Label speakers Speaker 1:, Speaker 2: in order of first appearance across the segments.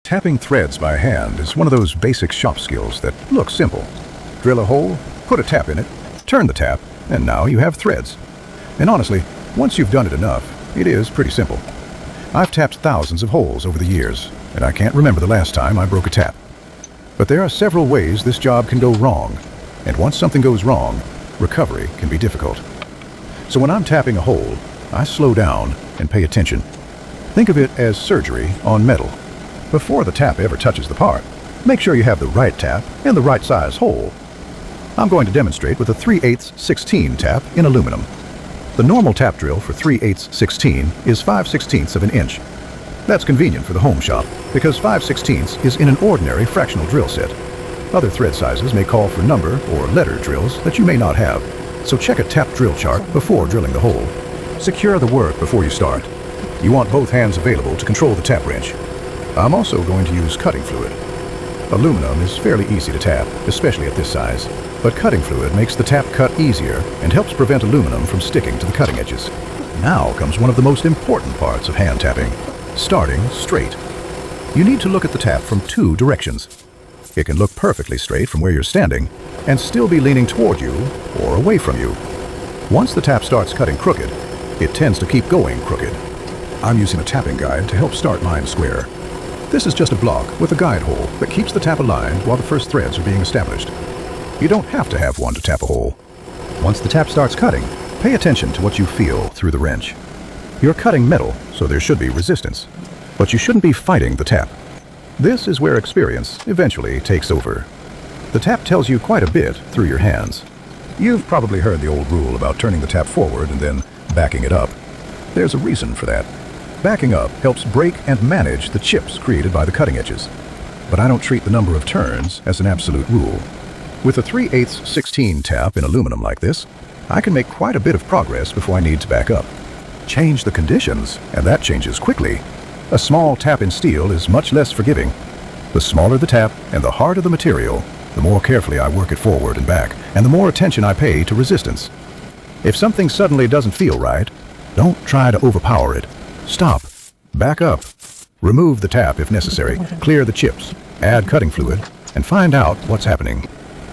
Speaker 1: Tapping threads by hand is one of those basic shop skills that look simple. Drill a hole, put a tap in it, turn the tap, and now you have threads. And honestly, once you've done it enough, it is pretty simple. I've tapped thousands of holes over the years, and I can't remember the last time I broke a tap. But there are several ways this job can go wrong, and once something goes wrong, recovery can be difficult. So when I'm tapping a hole, I slow down and pay attention. Think of it as surgery on metal. Before the tap ever touches the part, make sure you have the right tap and the right size hole. I'm going to demonstrate with a 3/8 tap in aluminum. The normal tap drill for 3/8 is 5/16 of an inch. That's convenient for the home shop because 5/16 is in an ordinary fractional drill set. Other thread sizes may call for number or letter drills that you may not have, so check a tap drill chart before drilling the hole. Secure the work before you start. You want both hands available to control the tap wrench. I'm also going to use cutting fluid. Aluminum is fairly easy to tap, especially at this size, but cutting fluid makes the tap cut easier and helps prevent aluminum from sticking to the cutting edges. Now comes one of the most important parts of hand tapping, starting straight. You need to look at the tap from two directions. It can look perfectly straight from where you're standing and still be leaning toward you or away from you. Once the tap starts cutting crooked, it tends to keep going crooked. I'm using a tapping guide to help start mine square. This is just a block with a guide hole that keeps the tap aligned while the first threads are being established. You don't have to have one to tap a hole. Once the tap starts cutting, pay attention to what you feel through the wrench. You're cutting metal, so there should be resistance, but you shouldn't be fighting the tap. This is where experience eventually takes over. The tap tells you quite a bit through your hands. You've probably heard the old rule about turning the tap forward and then backing it up. There's a reason for that. Backing up helps break and manage the chips created by the cutting edges. But I don't treat the number of turns as an absolute rule. With a 3/8 tap in aluminum like this, I can make quite a bit of progress before I need to back up. Change the conditions, and that changes quickly. A small tap in steel is much less forgiving. The smaller the tap and the harder the material, the more carefully I work it forward and back, and the more attention I pay to resistance. If something suddenly doesn't feel right, don't try to overpower it. Stop. Back up. Remove the tap if necessary. Clear the chips. Add cutting fluid and find out what's happening.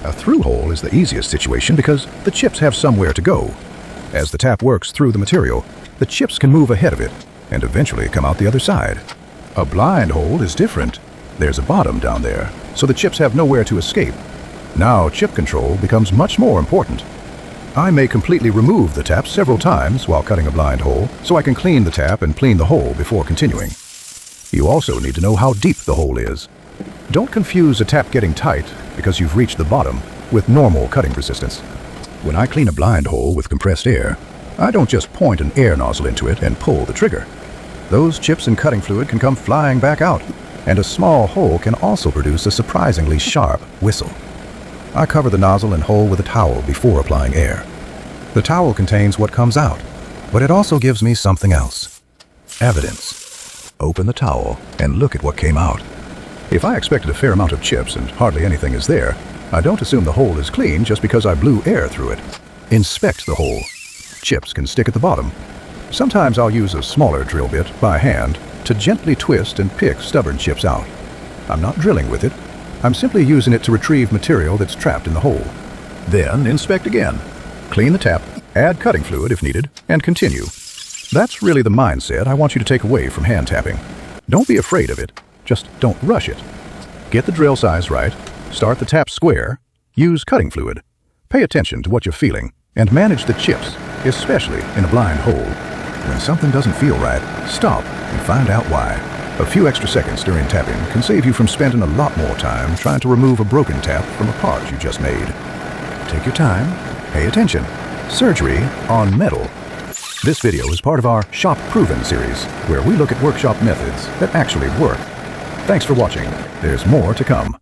Speaker 1: A through hole is the easiest situation because the chips have somewhere to go. As the tap works through the material, the chips can move ahead of it and eventually come out the other side. A blind hole is different. There's a bottom down there, so the chips have nowhere to escape. Now chip control becomes much more important. I may completely remove the tap several times while cutting a blind hole, so I can clean the tap and clean the hole before continuing. You also need to know how deep the hole is. Don't confuse a tap getting tight because you've reached the bottom with normal cutting resistance. When I clean a blind hole with compressed air, I don't just point an air nozzle into it and pull the trigger. Those chips and cutting fluid can come flying back out, and a small hole can also produce a surprisingly sharp whistle. I cover the nozzle and hole with a towel before applying air. The towel contains what comes out, but it also gives me something else. Evidence. Open the towel and look at what came out. If I expected a fair amount of chips and hardly anything is there, I don't assume the hole is clean just because I blew air through it. Inspect the hole. Chips can stick at the bottom. Sometimes I'll use a smaller drill bit by hand to gently twist and pick stubborn chips out. I'm not drilling with it. I'm simply using it to retrieve material that's trapped in the hole. Then inspect again. Clean the tap, add cutting fluid if needed, and continue. That's really the mindset I want you to take away from hand tapping. Don't be afraid of it, just don't rush it. Get the drill size right, start the tap square, use cutting fluid, pay attention to what you're feeling, and manage the chips, especially in a blind hole. When something doesn't feel right, stop and find out why. A few extra seconds during tapping can save you from spending a lot more time trying to remove a broken tap from a part you just made. Take your time, pay attention. Surgery on metal. This video is part of our Shop Proven series, where we look at workshop methods that actually work. Thanks for watching. There's more to come.